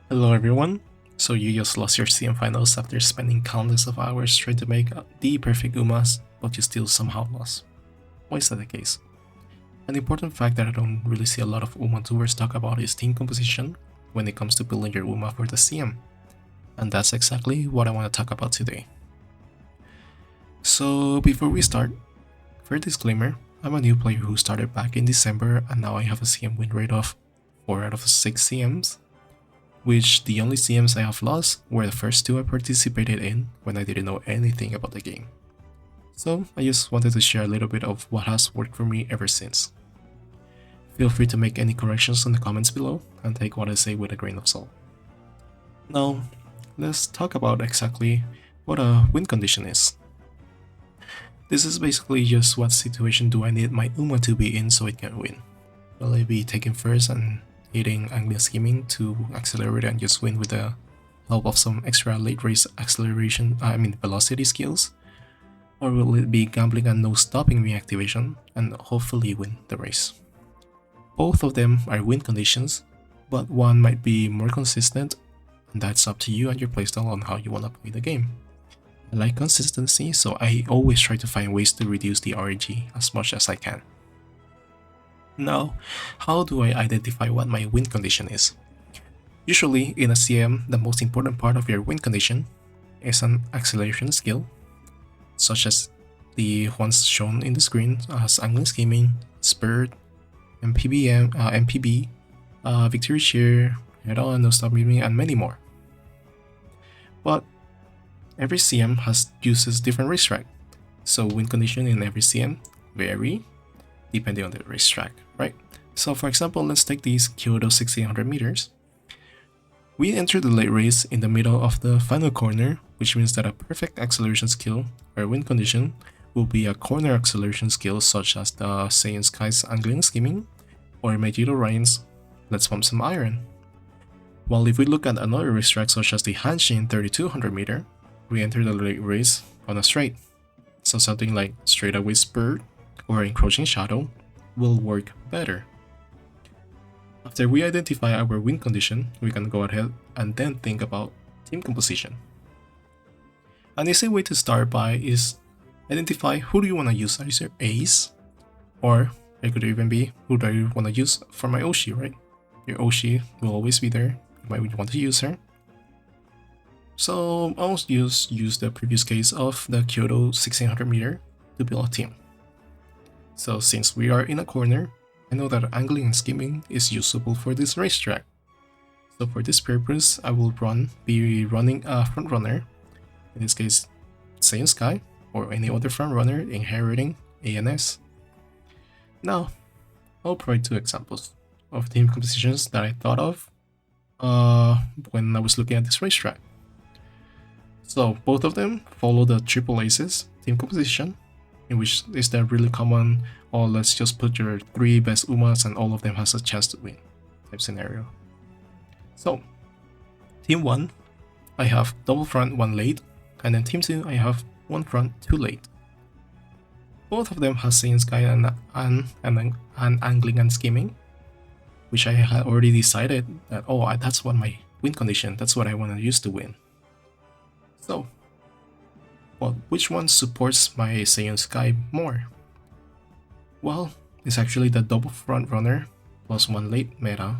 Hello everyone. So you just lost your CM finals after spending countless of hours trying to make the perfect Umas, but you still somehow lost. Why is that the case? An important fact that I don't really see a lot of Umatubers talk about is team composition when it comes to building your Uma for the CM. And that's exactly what I want to talk about today. So before we start, for disclaimer, I'm a new player who started back in December and now I have a CM win rate of 4 out of 6 CMs, which the only CMs I have lost were the first two I participated in when I didn't know anything about the game. So I just wanted to share a little bit of what has worked for me ever since. Feel free to make any corrections in the comments below and take what I say with a grain of salt. Now, let's talk about exactly what a win condition is. This is basically just what situation do I need my Uma to be in so it can win. Will I be taking first and hitting angling scheming to accelerate and just win with the help of some extra late race acceleration, velocity skills? Or will it be gambling and no stopping me activation and hopefully win the race? Both of them are win conditions, but one might be more consistent, and that's up to you and your playstyle on how you want to play the game. I like consistency, so I always try to find ways to reduce the RNG as much as I can. Now, how do I identify what my win condition is? Usually, in a CM, the most important part of your win condition is an acceleration skill, such as the ones shown in the screen as Angling Scheming, Spurt, MPB, Victory Cheer, Head On, No Stop Moving, and many more. But every CM uses different racetrack, so win condition in every CM vary depending on the racetrack, right? So for example, let's take these Kyoto 1600 meters. We enter the late race in the middle of the final corner, which means that a perfect acceleration skill or win condition will be a corner acceleration skill such as the Saiyan Sky's Angling Scheming or Megito Ryan's Let's Pump Some Iron. While if we look at another racetrack such as the Hanshin 3200 meter, we enter the late race on a straight. So something like Straightaway Spurt or Encroaching Shadow will work better. After we identify our win condition, we can go ahead and then think about team composition. An easy way to start by is identify who do you want to use as your ace, or it could even be who do I want to use for my Oshi, right? Your Oshi will always be there, you might want to use her. So I'll use the previous case of the Kyoto 1600 meter to build a team. So since we are in a corner, I know that angling and scheming is usable for this racetrack. So for this purpose, I will be running a front runner, in this case Saiyan Sky, or any other front runner inheriting ANS. Now, I'll provide two examples of team compositions that I thought of when I was looking at this racetrack. So both of them follow the triple aces team composition, in which is that really common, or let's just put your 3 best Umas and all of them has a chance to win type scenario. So, team 1, I have double front 1 late, and then team 2, I have 1 front 2 late. Both of them have Saiyan Sky and Angling and Scheming, which I had already decided that, that's what my win condition, that's what I want to use to win. So, well, which one supports my Saiyan Sky more? Well, it's actually the double front runner plus 1 late meta,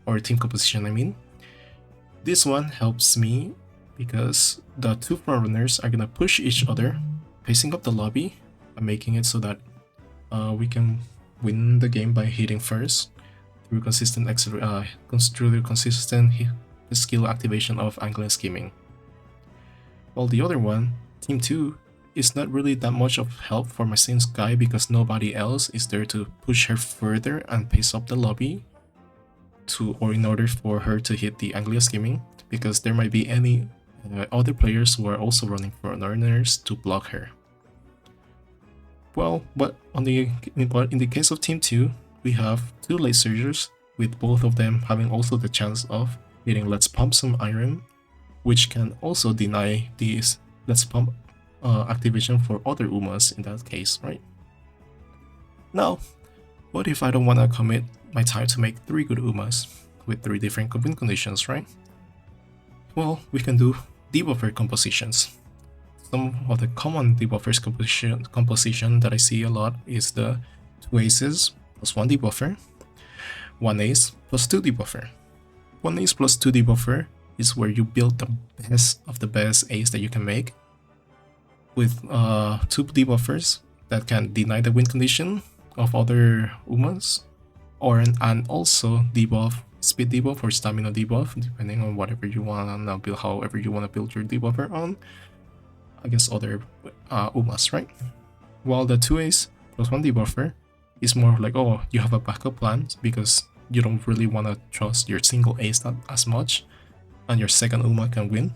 or team composition I mean. This one helps me because the 2 front runners are gonna push each other, pacing up the lobby and making it so that we can win the game by hitting first through consistent skill activation of Angling Scheming. While the other one, Team 2, is not really that much of help for my Saiyan Sky because nobody else is there to push her further and pace up the lobby in order for her to hit the Angling Scheming, because there might be any other players who are also running for runners to block her. Well, but in the case of Team 2, we have 2 late surgers, with both of them having also the chance of hitting Let's Pump Some Iron, which can also deny this Let's Pump activation for other Umas in that case, right? Now, what if I don't want to commit my time to make 3 good Umas? with 3 different win conditions, right? Well, we can do debuffer compositions. Some of the common debuffers composition that I see a lot is the 2 aces plus 1 debuffer, 1 ace plus 2 debuffer. 1 ace plus 2 debuffer is where you build the best of the best ace that you can make with 2 debuffers that can deny the win condition of other Umas, and also debuff, speed debuff or stamina debuff, depending on whatever you want to build, however you want to build your debuffer on against other Umas, right? While the 2 ace plus 1 debuffer is more like, oh, you have a backup plan because you don't really want to trust your single ace that as much, and your second Uma can win.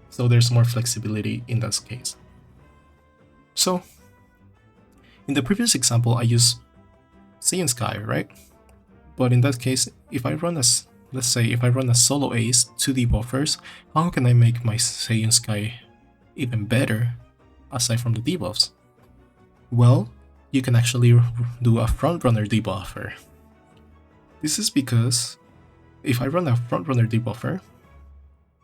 So there's more flexibility in that case. So in the previous example, I used Saiyan Sky, right? But in that case, if I run let's say if I run a solo ace, 2 debuffers, how can I make my Saiyan Sky even better aside from the debuffs? Well, you can actually do a frontrunner debuffer. This is because if I run a frontrunner debuffer,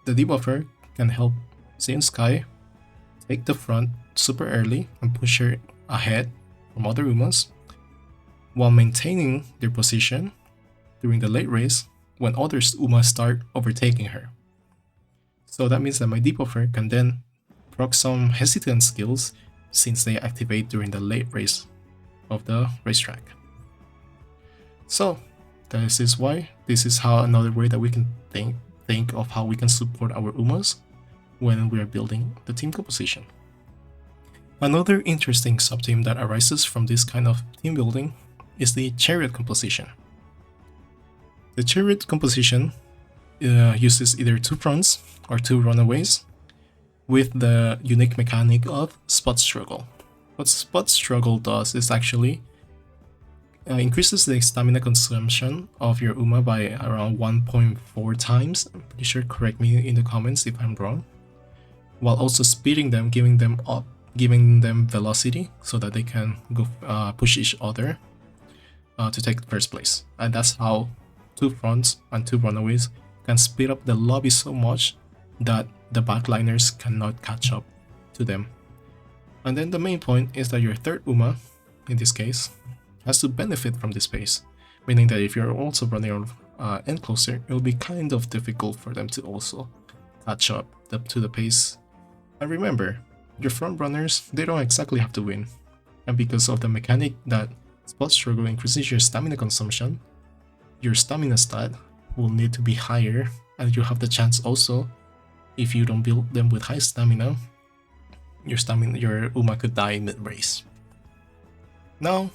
the debuffer can help Saiyan Sky take the front super early and push her ahead from other Umas, while maintaining their position during the late race when other Umas start overtaking her. So that means that my debuffer can then proc some hesitant skills since they activate during the late race of the racetrack. So this is how another way that we can think of how we can support our Umas when we are building the team composition. Another interesting subteam that arises from this kind of team building is the chariot composition. The chariot composition uses either 2 fronts or 2 runaways with the unique mechanic of spot struggle. What spot struggle does is actually increases the stamina consumption of your Uma by around 1.4 times. I'm pretty sure, correct me in the comments if I'm wrong. While also speeding them, giving them velocity so that they can go push each other to take first place. And that's how 2 fronts and 2 runaways can speed up the lobby so much that the backliners cannot catch up to them. And then the main point is that your third Uma, in this case, has to benefit from this pace, meaning that if you're also running end closer, it will be kind of difficult for them to also catch up to the pace. And remember, your front runners, they don't exactly have to win, and because of the mechanic that spot struggle increases your stamina consumption, your stamina stat will need to be higher, and you have the chance also, if you don't build them with high stamina, your Uma could die mid-race. Now,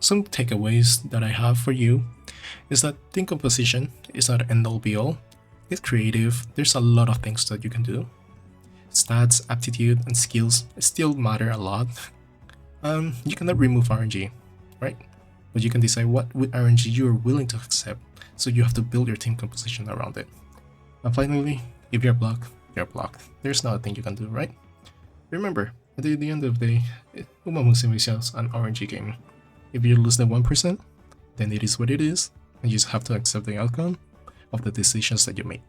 some takeaways that I have for you is that team composition is not end all be all. It's creative, there's a lot of things that you can do. Stats, aptitude, and skills still matter a lot. You cannot remove RNG, right? But you can decide what RNG you are willing to accept, so you have to build your team composition around it. And finally, if you're blocked, you're blocked. There's not a thing you can do, right? Remember, at the end of the day, Umamusume is just an RNG game. If you lose the 1%, then it is what it is, and you just have to accept the outcome of the decisions that you made.